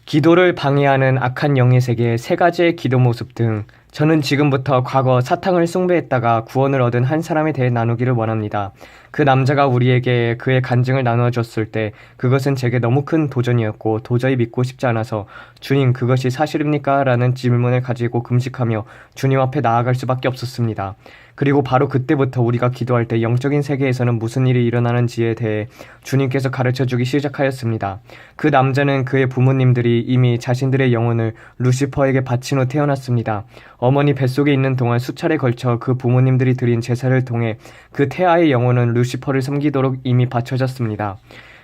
기도를 방해하는 악한 영의 세계, 세 가지의 기도 모습 등 저는 지금부터 과거 사탕을 숭배했다가 구원을 얻은 한 사람에 대해 나누기를 원합니다. 그 남자가 우리에게 그의 간증을 나눠줬을 때 그것은 제게 너무 큰 도전이었고 도저히 믿고 싶지 않아서 주님 그것이 사실입니까? 라는 질문을 가지고 금식하며 주님 앞에 나아갈 수밖에 없었습니다. 그리고 바로 그때부터 우리가 기도할 때 영적인 세계에서는 무슨 일이 일어나는지에 대해 주님께서 가르쳐주기 시작하였습니다. 그 남자는 그의 부모님들이 이미 자신들의 영혼을 루시퍼에게 바친 후 태어났습니다. 어머니 뱃속에 있는 동안 수차례 걸쳐 그 부모님들이 드린 제사를 통해 그 태아의 영혼은 루시퍼를 섬기도록 이미 바쳐졌습니다.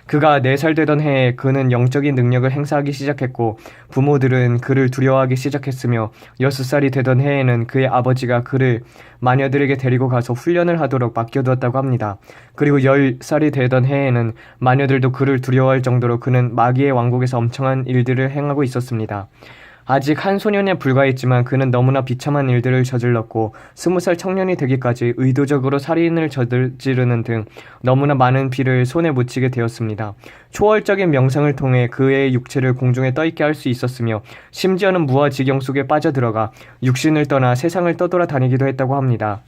그가 4살 되던 해에 그는 영적인 능력을 행사하기 시작했고 부모들은 그를 두려워하기 시작했으며 6살이 되던 해에는 그의 아버지가 그를 마녀들에게 데리고 가서 훈련을 하도록 맡겨두었다고 합니다. 그리고 10살이 되던 해에는 마녀들도 그를 두려워할 정도로 그는 마귀의 왕국에서 엄청난 일들을 행하고 있었습니다. 아직 한 소년에 불과했지만 그는 너무나 비참한 일들을 저질렀고 20살 청년이 되기까지 의도적으로 살인을 저지르는 등 너무나 많은 피를 손에 묻히게 되었습니다. 초월적인 명상을 통해 그의 육체를 공중에 떠있게 할 수 있었으며 심지어는 무아지경 속에 빠져들어가 육신을 떠나 세상을 떠돌아다니기도 했다고 합니다.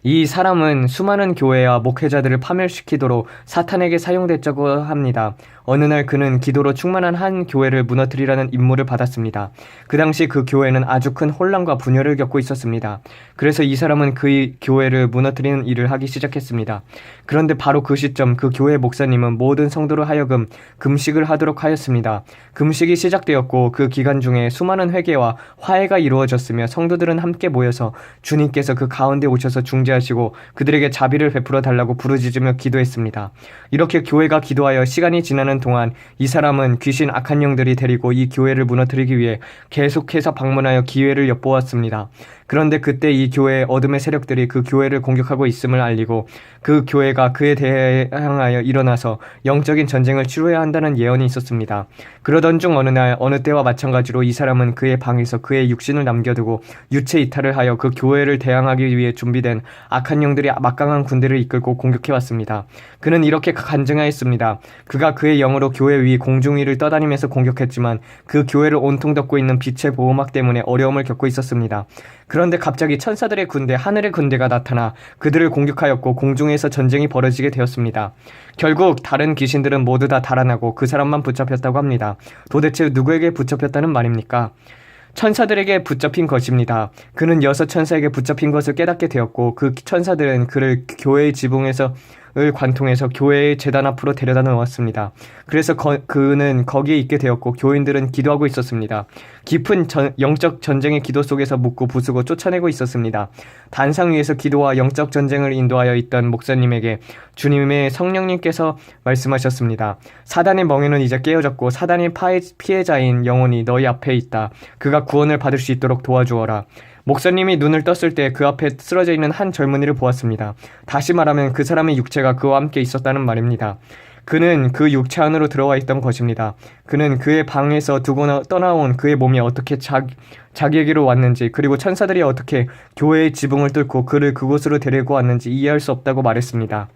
이 사람은 수많은 교회와 목회자들을 파멸시키도록 사탄에게 사용됐다고 합니다. 어느 날 그는 기도로 충만한 한 교회를 무너뜨리라는 임무를 받았습니다. 그 당시 그 교회는 아주 큰 혼란과 분열을 겪고 있었습니다. 그래서 이 사람은 그 교회를 무너뜨리는 일을 하기 시작했습니다. 그런데 바로 그 시점 그 교회 목사님은 모든 성도로 하여금 금식을 하도록 하였습니다. 금식이 시작되었고 그 기간 중에 수많은 회개와 화해가 이루어졌으며 성도들은 함께 모여서 주님께서 그 가운데 오셔서 중재하시고 그들에게 자비를 베풀어 달라고 부르짖으며 기도했습니다. 이렇게 교회가 기도하여 시간이 지나는 동안 이 사람은 귀신 악한 영들이 데리고 이 교회를 무너뜨리기 위해 계속해서 방문하여 기회를 엿보았습니다. 그런데 그때 이 교회의 어둠의 세력들이 그 교회를 공격하고 있음을 알리고 그 교회가 그에 대항하여 일어나서 영적인 전쟁을 치러야 한다는 예언이 있었습니다. 그러던 중 어느 날 어느 때와 마찬가지로 이 사람은 그의 방에서 그의 육신을 남겨두고 유체 이탈을 하여 그 교회를 대항하기 위해 준비된 악한 영들이 막강한 군대를 이끌고 공격해왔습니다. 그는 이렇게 간증하였습니다. 그가 그의 영으로 교회 위 공중 위를 떠다니면서 공격했지만 그 교회를 온통 덮고 있는 빛의 보호막 때문에 어려움을 겪고 있었습니다. 그런데 갑자기 천사들의 군대, 하늘의 군대가 나타나 그들을 공격하였고 공중에서 전쟁이 벌어지게 되었습니다. 결국 다른 귀신들은 모두 다 달아나고 그 사람만 붙잡혔다고 합니다. 도대체 누구에게 붙잡혔다는 말입니까? 천사들에게 붙잡힌 것입니다. 그는 6천사에게 붙잡힌 것을 깨닫게 되었고 그 천사들은 그를 교회의 지붕에서 관통해서 교회의 제단 앞으로 데려다 놓았습니다. 그래서 그는 거기에 있게 되었고 교인들은 기도하고 있었습니다. 깊은 영적 전쟁의 기도 속에서 묻고 부수고 쫓아내고 있었습니다. 단상 위에서 기도와 영적 전쟁을 인도하여 있던 목사님에게 주님의 성령님께서 말씀하셨습니다. 사단의 멍에는 이제 깨어졌고 사단의 피해자인 영혼이 너희 앞에 있다. 그가 구원을 받을 수 있도록 도와주어라. 목사님이 눈을 떴을 때 그 앞에 쓰러져 있는 한 젊은이를 보았습니다. 다시 말하면 그 사람의 육체가 그와 함께 있었다는 말입니다. 그는 그 육체 안으로 들어와 있던 것입니다. 그는 그의 방에서 두고 떠나온 그의 몸이 어떻게 자기에게로 왔는지 그리고 천사들이 어떻게 교회의 지붕을 뚫고 그를 그곳으로 데리고 왔는지 이해할 수 없다고 말했습니다.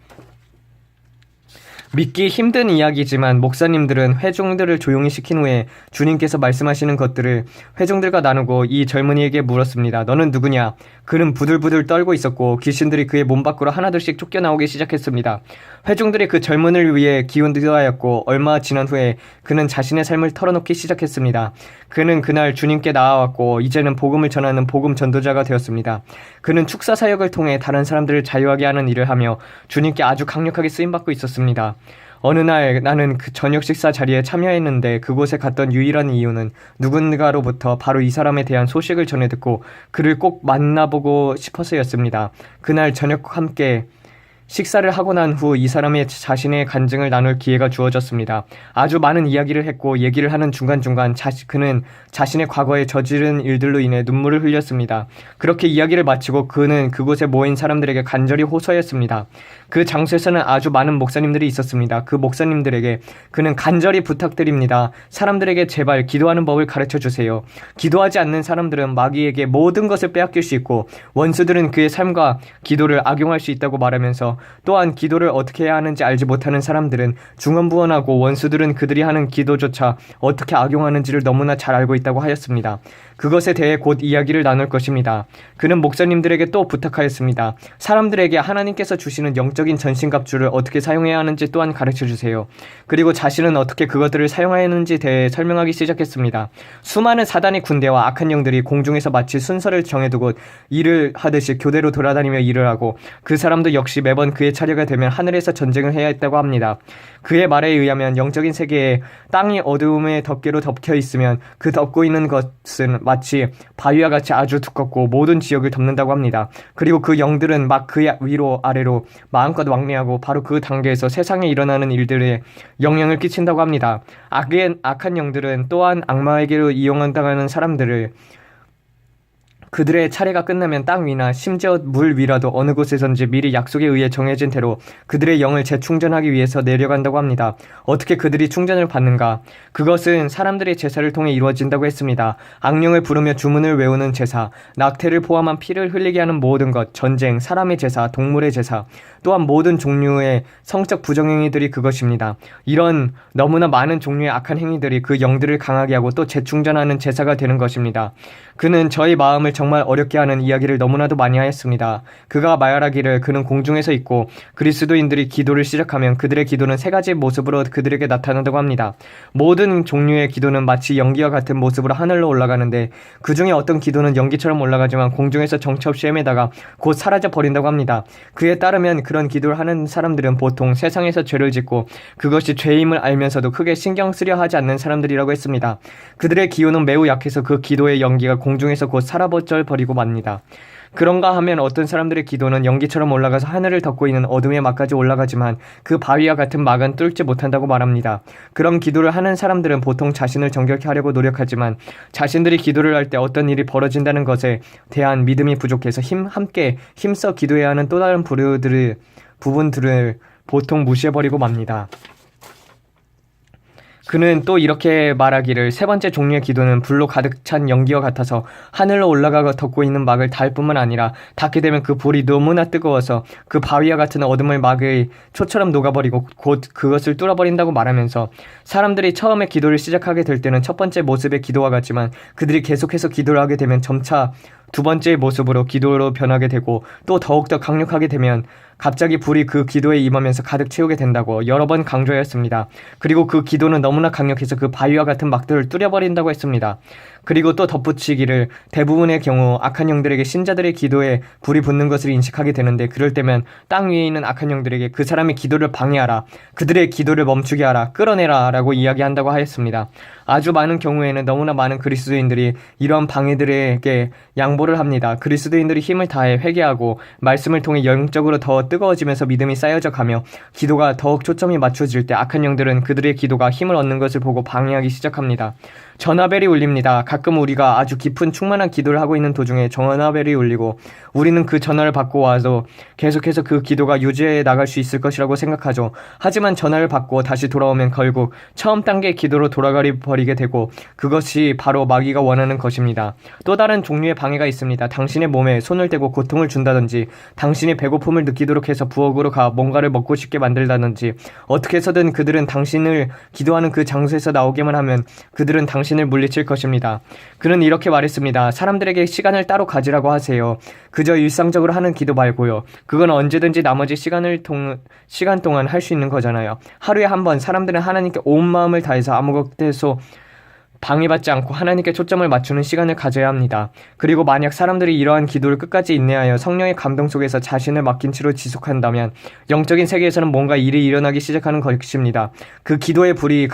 믿기 힘든 이야기지만 목사님들은 회중들을 조용히 시킨 후에 주님께서 말씀하시는 것들을 회중들과 나누고 이 젊은이에게 물었습니다. 너는 누구냐? 그는 부들부들 떨고 있었고 귀신들이 그의 몸 밖으로 하나둘씩 쫓겨나오기 시작했습니다. 회중들이 그 젊은이를 위해 기도하였고 얼마 지난 후에 그는 자신의 삶을 털어놓기 시작했습니다. 그는 그날 주님께 나아왔고 이제는 복음을 전하는 복음 전도자가 되었습니다. 그는 축사 사역을 통해 다른 사람들을 자유하게 하는 일을 하며 주님께 아주 강력하게 쓰임받고 있었습니다. 어느 날 나는 그 저녁 식사 자리에 참여했는데 그곳에 갔던 유일한 이유는 누군가로부터 바로 이 사람에 대한 소식을 전해 듣고 그를 꼭 만나보고 싶어서였습니다. 그날 저녁 함께 식사를 하고 난 후 이 사람의 자신의 간증을 나눌 기회가 주어졌습니다. 아주 많은 이야기를 했고 얘기를 하는 중간중간 그는 자신의 과거에 저지른 일들로 인해 눈물을 흘렸습니다. 그렇게 이야기를 마치고 그는 그곳에 모인 사람들에게 간절히 호소했습니다. 그 장소에서는 아주 많은 목사님들이 있었습니다. 그 목사님들에게 그는 간절히 부탁드립니다. 사람들에게 제발 기도하는 법을 가르쳐 주세요. 기도하지 않는 사람들은 마귀에게 모든 것을 빼앗길 수 있고 원수들은 그의 삶과 기도를 악용할 수 있다고 말하면서 또한 기도를 어떻게 해야 하는지 알지 못하는 사람들은 중언부언하고 원수들은 그들이 하는 기도조차 어떻게 악용하는지를 너무나 잘 알고 있다고 하였습니다. 그것에 대해 곧 이야기를 나눌 것입니다. 그는 목사님들에게 또 부탁하였습니다. 사람들에게 하나님께서 주시는 영적인 전신갑주를 어떻게 사용해야 하는지 또한 가르쳐주세요. 그리고 자신은 어떻게 그것들을 사용하였는지 대해 설명하기 시작했습니다. 수많은 사단의 군대와 악한 영들이 공중에서 마치 순서를 정해두고 일을 하듯이 교대로 돌아다니며 일을 하고 그 사람도 역시 매번 그의 차례가 되면 하늘에서 전쟁을 해야 했다고 합니다. 그의 말에 의하면 영적인 세계에 땅이 어두움의 덮개로 덮여 있으면 그 덮고 있는 것은 마치 바위와 같이 아주 두껍고 모든 지역을 덮는다고 합니다. 그리고 그 영들은 막 그 위로 아래로 마음껏 왕래하고 바로 그 단계에서 세상에 일어나는 일들에 영향을 끼친다고 합니다. 악한 영들은 또한 악마에게로 이용당하는 사람들을 그들의 차례가 끝나면 땅 위나 심지어 물 위라도 어느 곳에선지 미리 약속에 의해 정해진 대로 그들의 영을 재충전하기 위해서 내려간다고 합니다. 어떻게 그들이 충전을 받는가? 그것은 사람들의 제사를 통해 이루어진다고 했습니다. 악령을 부르며 주문을 외우는 제사, 낙태를 포함한 피를 흘리게 하는 모든 것, 전쟁, 사람의 제사, 동물의 제사, 또한 모든 종류의 성적 부정행위들이 그것입니다. 이런 너무나 많은 종류의 악한 행위들이 그 영들을 강하게 하고 또 재충전하는 제사가 되는 것입니다. 그는 저희 마음을 정말 어렵게 하는 이야기를 너무나도 많이 하였습니다. 그가 말하기를 그는 공중에서 있고 그리스도인들이 기도를 시작하면 그들의 기도는 세 가지 모습으로 그들에게 나타난다고 합니다. 모든 종류의 기도는 마치 연기와 같은 모습으로 하늘로 올라가는데 그 중에 어떤 기도는 연기처럼 올라가지만 공중에서 정처 없이 헤매다가 곧 사라져 버린다고 합니다. 그에 따르면 그런 기도를 하는 사람들은 보통 세상에서 죄를 짓고 그것이 죄임을 알면서도 크게 신경 쓰려 하지 않는 사람들이라고 했습니다. 그들의 기호는 매우 약해서 그 기도의 연기가 공중에서 곧 사라져 버리고 맙니다. 그런가 하면 어떤 사람들의 기도는 연기처럼 올라가서 하늘을 덮고 있는 어둠의 막까지 올라가지만 그 바위와 같은 막은 뚫지 못한다고 말합니다. 그런 기도를 하는 사람들은 보통 자신을 정결케 하려고 노력하지만 자신들이 기도를 할 때 어떤 일이 벌어진다는 것에 대한 믿음이 부족해서 함께 힘써 기도해야 하는 또 다른 부분들을 보통 무시해버리고 맙니다. 그는 또 이렇게 말하기를 세 번째 종류의 기도는 불로 가득 찬 연기와 같아서 하늘로 올라가 덮고 있는 막을 닿을 뿐만 아니라 닿게 되면 그 불이 너무나 뜨거워서 그 바위와 같은 어둠을 막의 초처럼 녹아버리고 곧 그것을 뚫어버린다고 말하면서 사람들이 처음에 기도를 시작하게 될 때는 첫 번째 모습의 기도와 같지만 그들이 계속해서 기도를 하게 되면 점차 두 번째 모습으로 기도로 변하게 되고 또 더욱더 강력하게 되면 갑자기 불이 그 기도에 임하면서 가득 채우게 된다고 여러 번 강조하였습니다. 그리고 그 기도는 너무나 강력해서 그 바위와 같은 막들을 뚫어버린다고 했습니다. 그리고 또 덧붙이기를 대부분의 경우 악한 영들에게 신자들의 기도에 불이 붙는 것을 인식하게 되는데 그럴 때면 땅 위에 있는 악한 영들에게 그 사람의 기도를 방해하라, 그들의 기도를 멈추게 하라, 끌어내라 라고 이야기한다고 하였습니다. 아주 많은 경우에는 너무나 많은 그리스도인들이 이러한 방해들에게 양보를 합니다. 그리스도인들이 힘을 다해 회개하고 말씀을 통해 영적으로 더 뜨거워지면서 믿음이 쌓여져 가며 기도가 더욱 초점이 맞춰질 때 악한 영들은 그들의 기도가 힘을 얻는 것을 보고 방해하기 시작합니다. 전화벨이 울립니다. 가끔 우리가 아주 깊은 충만한 기도를 하고 있는 도중에 전화벨이 울리고 우리는 그 전화를 받고 와서 계속해서 그 기도가 유지해 나갈 수 있을 것이라고 생각하죠. 하지만 전화를 받고 다시 돌아오면 결국 처음 단계의 기도로 돌아버리게 되고 그것이 바로 마귀가 원하는 것입니다. 또 다른 종류의 방해가 있습니다. 당신의 몸에 손을 대고 고통을 준다든지 당신이 배고픔을 느끼도록 해서 부엌으로 가 뭔가를 먹고 싶게 만들다든지 어떻게 해서든 그들은 당신을 기도하는 그 장소에서 나오게만 하면 그들은 당신을 물리칠 것입니다. 그는 이렇게 말했습니다. 사람들에게 시간을 따로 가지라고 하세요. 그저 일상적으로 하는 기도 말고요. 그건 언제든지 나머지 시간 동안 할 수 있는 거잖아요. 하루에 한 번 사람들은 하나님께 온 마음을 다해서 아무것도 방해받지 않고 하나님께 초점을 맞추는 시간을 가져야 합니다. 그리고 만약 사람들이 이러한 기도를 끝까지 인내하여 성령의 감동 속에서 자신을 맡긴 채로 지속한다면 영적인 세계에서는 뭔가 일이 일어나기 시작하는 것입니다. 그 기도의 불이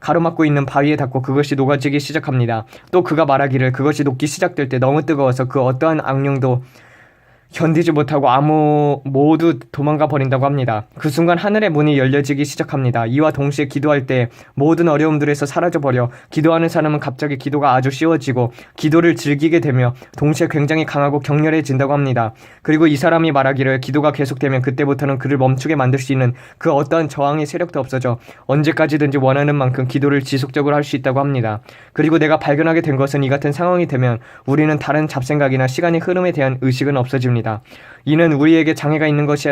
가로막고 있는 바위에 닿고 그것이 녹아지기 시작합니다. 또 그가 말하기를 그것이 녹기 시작될 때 너무 뜨거워서 그 어떠한 악령도 견디지 못하고 모두 도망가 버린다고 합니다. 그 순간 하늘의 문이 열려지기 시작합니다. 이와 동시에 기도할 때 모든 어려움들에서 사라져버려 기도하는 사람은 갑자기 기도가 아주 쉬워지고 기도를 즐기게 되며 동시에 굉장히 강하고 격렬해진다고 합니다. 그리고 이 사람이 말하기를 기도가 계속되면 그때부터는 그를 멈추게 만들 수 있는 그 어떠한 저항의 세력도 없어져 언제까지든지 원하는 만큼 기도를 지속적으로 할 수 있다고 합니다. 그리고 내가 발견하게 된 것은 이 같은 상황이 되면 우리는 다른 잡생각이나 시간의 흐름에 대한 의식은 없어집니다. 이는 우리에게 장애가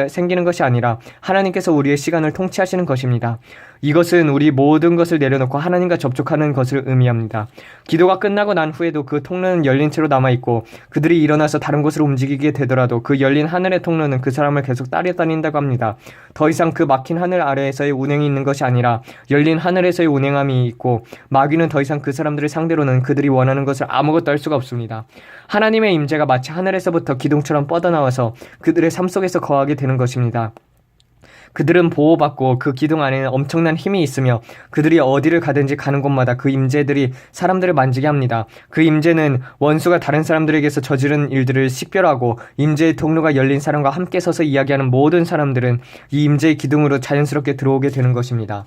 생기는 것이 아니라 하나님께서 우리의 시간을 통치하시는 것입니다. 이것은 우리 모든 것을 내려놓고 하나님과 접촉하는 것을 의미합니다. 기도가 끝나고 난 후에도 그 통로는 열린 채로 남아있고 그들이 일어나서 다른 곳으로 움직이게 되더라도 그 열린 하늘의 통로는 그 사람을 계속 따라다닌다고 합니다. 더 이상 그 막힌 하늘 아래에서의 운행이 있는 것이 아니라 열린 하늘에서의 운행함이 있고 마귀는 더 이상 그 사람들을 상대로는 그들이 원하는 것을 아무것도 할 수가 없습니다. 하나님의 임재가 마치 하늘에서부터 기둥처럼 뻗어나와서 그들의 삶 속에서 거하게 되는 것입니다. 그들은 보호받고 그 기둥 안에는 엄청난 힘이 있으며 그들이 어디를 가든지 가는 곳마다 그 임재들이 사람들을 만지게 합니다. 그 임재는 원수가 다른 사람들에게서 저지른 일들을 식별하고 임재의 통로가 열린 사람과 함께 서서 이야기하는 모든 사람들은 이 임재의 기둥으로 자연스럽게 들어오게 되는 것입니다.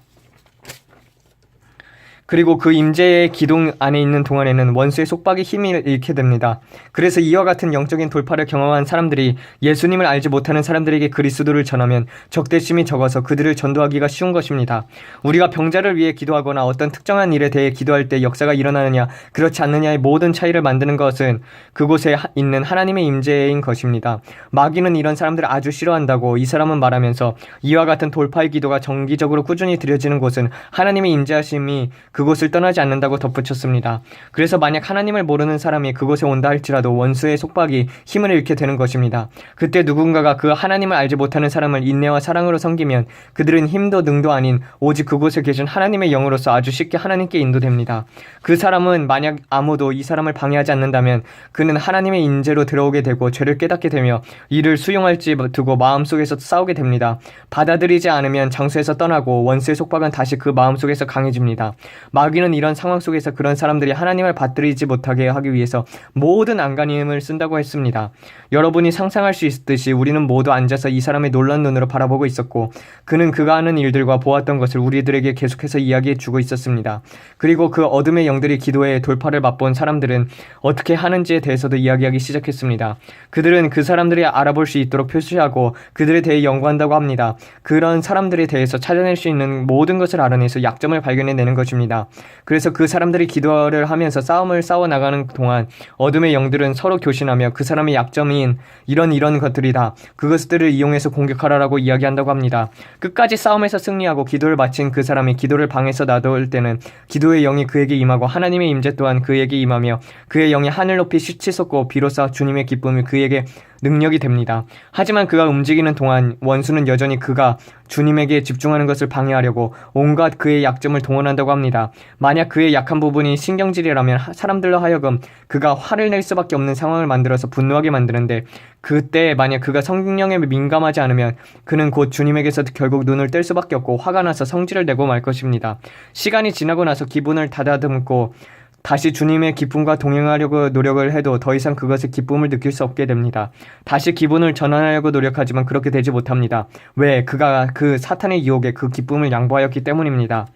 그리고 그 임재의 기둥 안에 있는 동안에는 원수의 속박의 힘을 잃게 됩니다. 그래서 이와 같은 영적인 돌파를 경험한 사람들이 예수님을 알지 못하는 사람들에게 그리스도를 전하면 적대심이 적어서 그들을 전도하기가 쉬운 것입니다. 우리가 병자를 위해 기도하거나 어떤 특정한 일에 대해 기도할 때 역사가 일어나느냐 그렇지 않느냐의 모든 차이를 만드는 것은 그곳에 있는 하나님의 임재인 것입니다. 마귀는 이런 사람들을 아주 싫어한다고 이 사람은 말하면서 이와 같은 돌파의 기도가 정기적으로 꾸준히 드려지는 곳은 하나님의 임재하심이 그곳을 떠나지 않는다고 덧붙였습니다. 그래서 만약 하나님을 모르는 사람이 그곳에 온다 할지라도 원수의 속박이 힘을 잃게 되는 것입니다. 그때 누군가가 그 하나님을 알지 못하는 사람을 인내와 사랑으로 섬기면 그들은 힘도 능도 아닌 오직 그곳에 계신 하나님의 영으로서 아주 쉽게 하나님께 인도됩니다. 그 사람은 만약 아무도 이 사람을 방해하지 않는다면 그는 하나님의 인재로 들어오게 되고 죄를 깨닫게 되며 이를 수용할지 두고 마음속에서 싸우게 됩니다. 받아들이지 않으면 장소에서 떠나고 원수의 속박은 다시 그 마음속에서 강해집니다. 마귀는 이런 상황 속에서 그런 사람들이 하나님을 받들이지 못하게 하기 위해서 모든 안간힘을 쓴다고 했습니다. 여러분이 상상할 수 있듯이 우리는 모두 앉아서 이 사람의 놀란 눈으로 바라보고 있었고 그는 그가 하는 일들과 보았던 것을 우리들에게 계속해서 이야기해 주고 있었습니다. 그리고 그 어둠의 영들이 기도의 돌파를 맛본 사람들은 어떻게 하는지에 대해서도 이야기하기 시작했습니다. 그들은 그 사람들이 알아볼 수 있도록 표시하고 그들에 대해 연구한다고 합니다. 그런 사람들에 대해서 찾아낼 수 있는 모든 것을 알아내서 약점을 발견해내는 것입니다. 그래서 그 사람들이 기도를 하면서 싸움을 싸워나가는 동안 어둠의 영들은 서로 교신하며 그 사람의 약점인 이런 것들이다. 그것들을 이용해서 공격하라라고 이야기한다고 합니다. 끝까지 싸움에서 승리하고 기도를 마친 그 사람이 기도를 방에서 놔둘 때는 기도의 영이 그에게 임하고 하나님의 임재 또한 그에게 임하며 그의 영이 하늘 높이 치솟고 비로소 주님의 기쁨이 그에게 능력이 됩니다. 하지만 그가 움직이는 동안 원수는 여전히 그가 주님에게 집중하는 것을 방해하려고 온갖 그의 약점을 동원한다고 합니다. 만약 그의 약한 부분이 신경질이라면 사람들로 하여금 그가 화를 낼 수밖에 없는 상황을 만들어서 분노하게 만드는데 그때 만약 그가 성령에 민감하지 않으면 그는 곧 주님에게서 결국 눈을 뗄 수밖에 없고 화가 나서 성질을 내고 말 것입니다. 시간이 지나고 나서 기분을 다다듬고 다시 주님의 기쁨과 동행하려고 노력을 해도 더 이상 그것의 기쁨을 느낄 수 없게 됩니다. 다시 기분을 전환하려고 노력하지만 그렇게 되지 못합니다. 왜? 그가 그 사탄의 유혹에 그 기쁨을 양보하였기 때문입니다.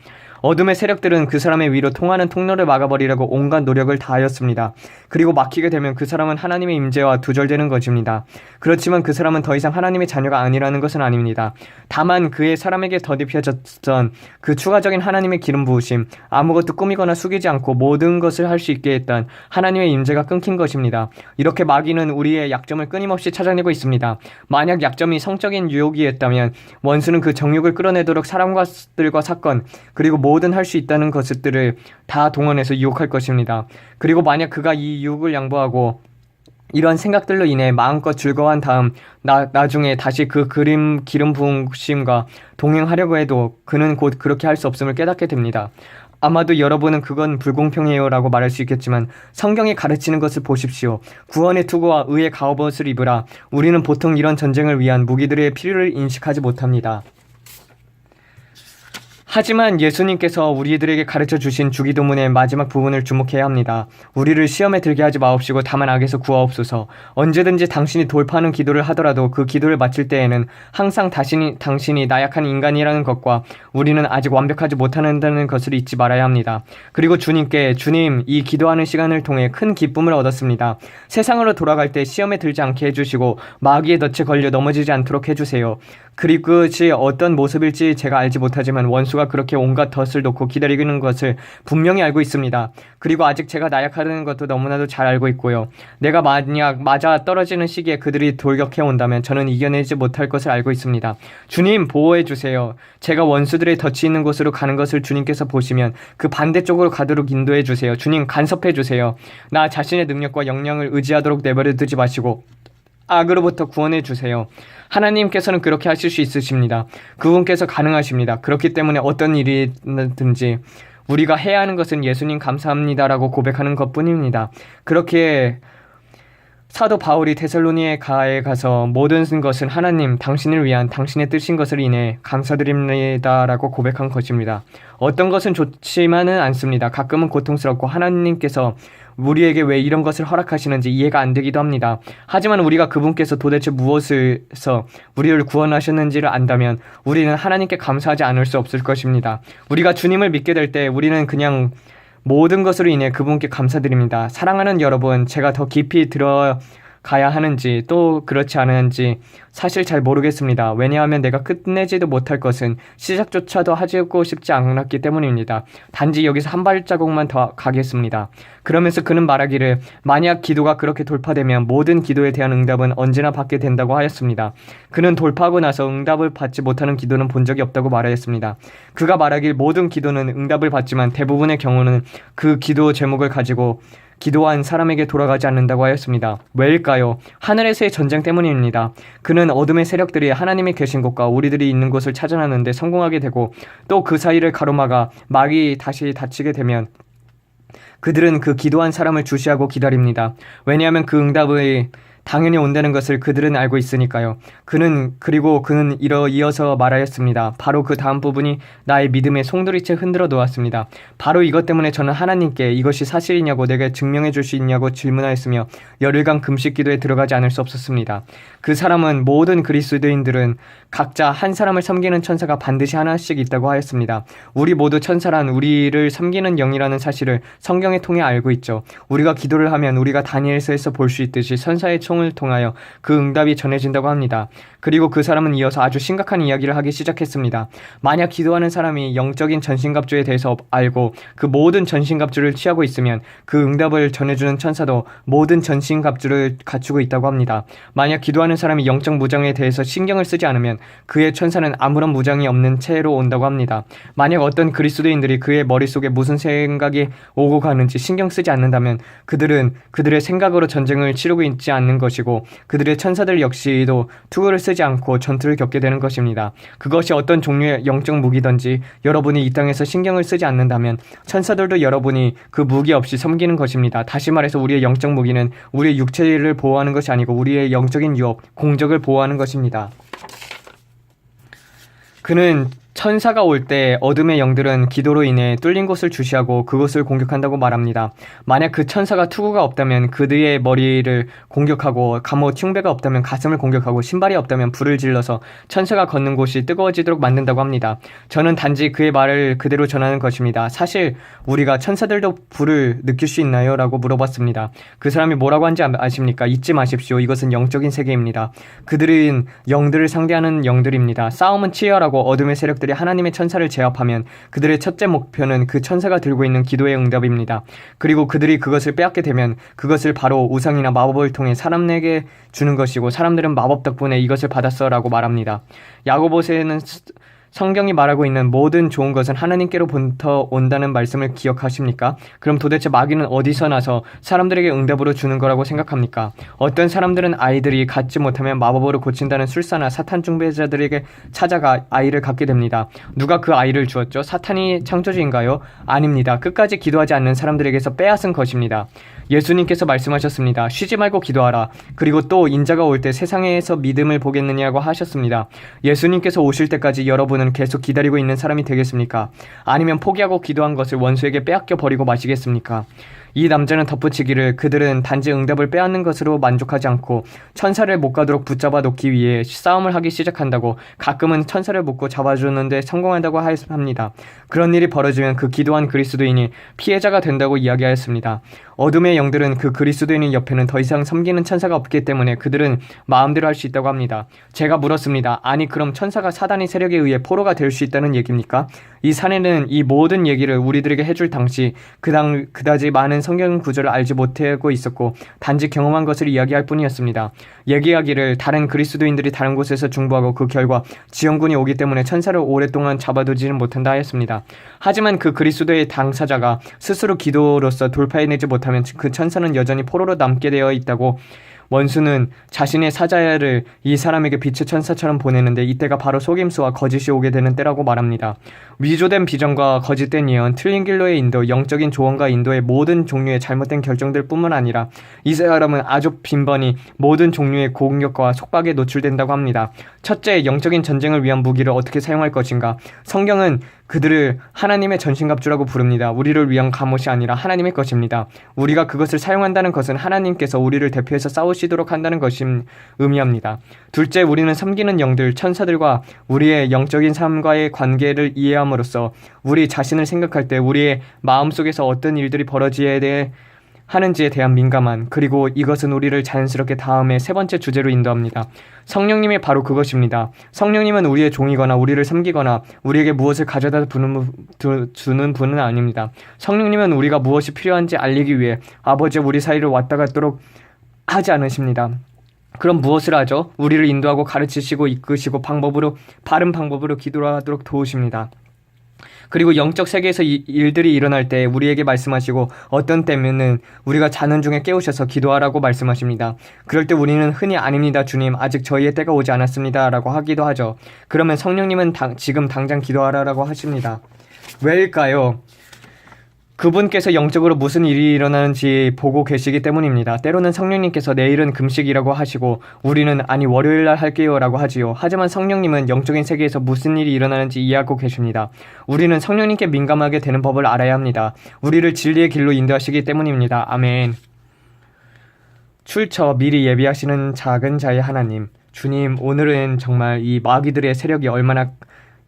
어둠의 세력들은 그 사람의 위로 통하는 통로를 막아버리려고 온갖 노력을 다하였습니다. 그리고 막히게 되면 그 사람은 하나님의 임재와 두절되는 것입니다. 그렇지만 그 사람은 더 이상 하나님의 자녀가 아니라는 것은 아닙니다. 다만 그의 사람에게 더딥혀졌던 그 추가적인 하나님의 기름 부으심, 아무것도 꾸미거나 숙이지 않고 모든 것을 할 수 있게 했던 하나님의 임재가 끊긴 것입니다. 이렇게 마귀는 우리의 약점을 끊임없이 찾아내고 있습니다. 만약 약점이 성적인 유혹이었다면 원수는 그 정욕을 끌어내도록 사람들과 사건 그리고 뭐든 할 수 있다는 것들을 다 동원해서 유혹할 것입니다. 그리고 만약 그가 이 유혹을 양보하고 이런 생각들로 인해 마음껏 즐거워한 다음 나중에 다시 그 기름 부으심과 동행하려고 해도 그는 곧 그렇게 할 수 없음을 깨닫게 됩니다. 아마도 여러분은 그건 불공평해요 라고 말할 수 있겠지만 성경이 가르치는 것을 보십시오. 구원의 투구와 의의 갑옷을 입으라. 우리는 보통 이런 전쟁을 위한 무기들의 필요를 인식하지 못합니다. 하지만 예수님께서 우리들에게 가르쳐 주신 주기도문의 마지막 부분을 주목해야 합니다. 우리를 시험에 들게 하지 마옵시고 다만 악에서 구하옵소서. 언제든지 당신이 돌파하는 기도를 하더라도 그 기도를 마칠 때에는 항상 당신이 나약한 인간이라는 것과 우리는 아직 완벽하지 못한다는 것을 잊지 말아야 합니다. 그리고 주님께 주님, 이 기도하는 시간을 통해 큰 기쁨을 얻었습니다. 세상으로 돌아갈 때 시험에 들지 않게 해주시고 마귀의 덫에 걸려 넘어지지 않도록 해주세요. 그리고 그것이 어떤 모습일지 제가 알지 못하지만 원수가 누군가가 그렇게 온갖 덫을 놓고 기다리고 있는 것을 분명히 알고 있습니다. 그리고 아직 제가 나약하다는 것도 너무나도 잘 알고 있고요. 내가 만약 맞아 떨어지는 시기에 그들이 돌격해 온다면 저는 이겨내지 못할 것을 알고 있습니다. 주님, 보호해 주세요. 제가 원수들의 덫이 있는 곳으로 가는 것을 주님께서 보시면 그 반대쪽으로 가도록 인도해 주세요. 주님, 간섭해 주세요. 나 자신의 능력과 역량을 의지하도록 내버려 두지 마시고 악으로부터 구원해 주세요. 하나님께서는 그렇게 하실 수 있으십니다. 그분께서 가능하십니다. 그렇기 때문에 어떤 일이든지 우리가 해야 하는 것은 예수님 감사합니다라고 고백하는 것뿐입니다. 그렇게 사도 바울이 데살로니가에 가서 모든 것은 하나님 당신을 위한 당신의 뜻인 것을 인해 감사드립니다라고 고백한 것입니다. 어떤 것은 좋지만은 않습니다. 가끔은 고통스럽고 하나님께서 우리에게 왜 이런 것을 허락하시는지 이해가 안 되기도 합니다. 하지만 우리가 그분께서 도대체 무엇에서 우리를 구원하셨는지를 안다면 우리는 하나님께 감사하지 않을 수 없을 것입니다. 우리가 주님을 믿게 될 때 우리는 그냥 모든 것으로 인해 그분께 감사드립니다. 사랑하는 여러분, 제가 더 깊이 들어가야 하는지 또 그렇지 않은지 사실 잘 모르겠습니다. 왜냐하면 내가 끝내지도 못할 것은 시작조차도 하고 싶지 않았기 때문입니다. 단지 여기서 한 발자국만 더 가겠습니다. 그러면서 그는 말하기를 만약 기도가 그렇게 돌파되면 모든 기도에 대한 응답은 언제나 받게 된다고 하였습니다. 그는 돌파하고 나서 응답을 받지 못하는 기도는 본 적이 없다고 말하였습니다. 그가 말하길 모든 기도는 응답을 받지만 대부분의 경우는 그 기도 제목을 가지고 기도한 사람에게 돌아가지 않는다고 하였습니다. 왜일까요? 하늘에서의 전쟁 때문입니다. 그는 어둠의 세력들이 하나님이 계신 곳과 우리들이 있는 곳을 찾아내는데 성공하게 되고 또 그 사이를 가로막아 막이 다시 닫히게 되면 그들은 그 기도한 사람을 주시하고 기다립니다. 왜냐하면 그 응답이 당연히 온다는 것을 그들은 알고 있으니까요. 그는 이어서 말하였습니다. 바로 그 다음 부분이 나의 믿음의 송두리째 흔들어 놓았습니다. 바로 이것 때문에 저는 하나님께 이것이 사실이냐고 내게 증명해 줄 수 있냐고 질문하였으며 열흘간 금식 기도에 들어가지 않을 수 없었습니다. 그 사람은 모든 그리스도인들은 각자 한 사람을 섬기는 천사가 반드시 하나씩 있다고 하였습니다. 우리 모두 천사란 우리를 섬기는 영이라는 사실을 성경에 통해 알고 있죠. 우리가 기도를 하면 우리가 다니엘서에서 볼 수 있듯이 천사의 을 통하여 그 응답이 전해진다고 합니다. 그리고 그 사람은 이어서 아주 심각한 이야기를 하기 시작했습니다. 만약 기도하는 사람이 영적인 전신갑주에 대해서 알고 그 모든 전신갑주를 취하고 있으면 그 응답을 전해주는 천사도 모든 전신갑주를 갖추고 있다고 합니다. 만약 기도하는 사람이 영적 무장에 대해서 신경을 쓰지 않으면 그의 천사는 아무런 무장이 없는 채로 온다고 합니다. 만약 어떤 그리스도인들이 그의 머릿속에 무슨 생각이 오고 가는지 신경 쓰지 않는다면 그들은 그들의 생각으로 전쟁을 치르고 있지 않는 것이고 그들의 천사들 역시도 투구를 쓰지 않고 전투를 겪게 되는 것입니다. 그것이 어떤 종류의 영적 무기든지 여러분이 이 땅에서 신경을 쓰지 않는다면 천사들도 여러분이 그 무기 없이 섬기는 것입니다. 다시 말해서 우리의 영적 무기는 우리의 육체를 보호하는 것이 아니고 우리의 영적인 유업, 공적을 보호하는 것입니다. 그는 천사가 올 때 어둠의 영들은 기도로 인해 뚫린 곳을 주시하고 그곳을 공격한다고 말합니다. 만약 그 천사가 투구가 없다면 그들의 머리를 공격하고 갑옷 흉배가 없다면 가슴을 공격하고 신발이 없다면 불을 질러서 천사가 걷는 곳이 뜨거워지도록 만든다고 합니다. 저는 단지 그의 말을 그대로 전하는 것입니다. 사실 우리가 천사들도 불을 느낄 수 있나요? 라고 물어봤습니다. 그 사람이 뭐라고 한지 아십니까? 잊지 마십시오. 이것은 영적인 세계입니다. 그들은 영들을 상대하는 영들입니다. 싸움은 치열하고 어둠의 세력들이 하나님의 천사를 제압하면 그들의 첫째 목표는 그 천사가 들고 있는 기도의 응답입니다. 그리고 그들이 그것을 빼앗게 되면 그것을 바로 우상이나 마법을 통해 사람에게 주는 것이고 사람들은 마법 덕분에 이것을 받았어라고 말합니다. 야고보서에는 성경이 말하고 있는 모든 좋은 것은 하나님께로부터 온다는 말씀을 기억하십니까? 그럼 도대체 마귀는 어디서 나서 사람들에게 응답으로 주는 거라고 생각합니까? 어떤 사람들은 아이들이 갖지 못하면 마법으로 고친다는 술사나 사탄 숭배자들에게 찾아가 아이를 갖게 됩니다. 누가 그 아이를 주었죠? 사탄이 창조주인가요? 아닙니다. 끝까지 기도하지 않는 사람들에게서 빼앗은 것입니다. 예수님께서 말씀하셨습니다. 쉬지 말고 기도하라. 그리고 또 인자가 올 때 세상에서 믿음을 보겠느냐고 하셨습니다. 예수님께서 오실 때까지 여러분은 계속 기다리고 있는 사람이 되겠습니까? 아니면 포기하고 기도한 것을 원수에게 빼앗겨 버리고 마시겠습니까? 이 남자는 덧붙이기를 그들은 단지 응답을 빼앗는 것으로 만족하지 않고 천사를 못 가도록 붙잡아 놓기 위해 싸움을 하기 시작한다고 가끔은 천사를 묶고 잡아주는데 성공한다고 합니다. 그런 일이 벌어지면 그 기도한 그리스도인이 피해자가 된다고 이야기하였습니다. 어둠의 영들은 그 그리스도인의 옆에는 더 이상 섬기는 천사가 없기 때문에 그들은 마음대로 할 수 있다고 합니다. 제가 물었습니다. 아니 그럼 천사가 사단의 세력에 의해 포로가 될 수 있다는 얘기입니까? 이 사내는 이 모든 얘기를 우리들에게 해줄 당시 그다지 많은 성경 구절을 알지 못하고 있었고 단지 경험한 것을 이야기할 뿐이었습니다. 얘기하기를 다른 그리스도인들이 다른 곳에서 중보하고 그 결과 지원군이 오기 때문에 천사를 오랫동안 잡아두지는 못한다 하였습니다. 하지만 그 그리스도의 당사자가 스스로 기도로서 돌파해내지 못하면 그 천사는 여전히 포로로 남게 되어 있다고 원수는 자신의 사자를 이 사람에게 빛의 천사처럼 보내는데 이때가 바로 속임수와 거짓이 오게 되는 때라고 말합니다. 위조된 비전과 거짓된 예언, 틀린 길로의 인도, 영적인 조언과 인도의 모든 종류의 잘못된 결정들 뿐만 아니라 이 사람은 아주 빈번히 모든 종류의 공격과 속박에 노출된다고 합니다. 첫째, 영적인 전쟁을 위한 무기를 어떻게 사용할 것인가? 성경은 그들을 하나님의 전신갑주라고 부릅니다. 우리를 위한 갑옷이 아니라 하나님의 것입니다. 우리가 그것을 사용한다는 것은 하나님께서 우리를 대표해서 싸우시도록 한다는 것을 의미합니다. 둘째, 우리는 섬기는 영들, 천사들과 우리의 영적인 삶과의 관계를 이해함으로써 우리 자신을 생각할 때 우리의 마음속에서 어떤 일들이 벌어지게 하는지에 대한 민감한, 그리고 이것은 우리를 자연스럽게 다음에 세 번째 주제로 인도합니다. 성령님이 바로 그것입니다. 성령님은 우리의 종이거나 우리를 섬기거나 우리에게 무엇을 가져다 주는 분은 아닙니다. 성령님은 우리가 무엇이 필요한지 알리기 위해 아버지와 우리 사이를 왔다 갔도록 하지 않으십니다. 그럼 무엇을 하죠? 우리를 인도하고 가르치시고 이끄시고 바른 방법으로 기도하도록 도우십니다. 그리고 영적 세계에서 일들이 일어날 때 우리에게 말씀하시고 어떤 때면은 우리가 자는 중에 깨우셔서 기도하라고 말씀하십니다. 그럴 때 우리는 흔히 아닙니다 주님, 아직 저희의 때가 오지 않았습니다 라고 하기도 하죠. 그러면 성령님은 지금 당장 기도하라고 하십니다. 왜일까요? 그분께서 영적으로 무슨 일이 일어나는지 보고 계시기 때문입니다. 때로는 성령님께서 내일은 금식이라고 하시고 우리는 아니 월요일날 할게요 라고 하지요. 하지만 성령님은 영적인 세계에서 무슨 일이 일어나는지 이해하고 계십니다. 우리는 성령님께 민감하게 되는 법을 알아야 합니다. 우리를 진리의 길로 인도하시기 때문입니다. 아멘. 출처 미리 예비하시는 작은 자의 하나님, 주님, 오늘은 정말 이 마귀들의 세력이 얼마나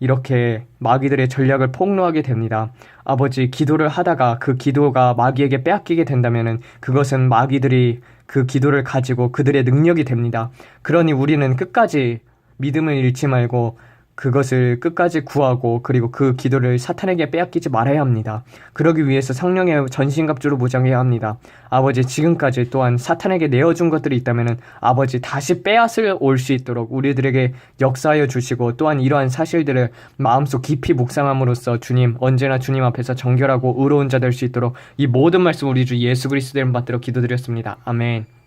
이렇게 마귀들의 전략을 폭로하게 됩니다. 아버지, 기도를 하다가 그 기도가 마귀에게 빼앗기게 된다면 그것은 마귀들이 그 기도를 가지고 그들의 능력이 됩니다. 그러니 우리는 끝까지 믿음을 잃지 말고 그것을 끝까지 구하고 그리고 그 기도를 사탄에게 빼앗기지 말아야 합니다. 그러기 위해서 성령의 전신갑주로 무장해야 합니다. 아버지, 지금까지 또한 사탄에게 내어준 것들이 있다면 아버지 다시 빼앗을 올 수 있도록 우리들에게 역사하여 주시고 또한 이러한 사실들을 마음속 깊이 묵상함으로써 주님, 언제나 주님 앞에서 정결하고 의로운 자 될 수 있도록 이 모든 말씀 우리 주 예수 그리스도의 이름 받들어 기도드렸습니다. 아멘.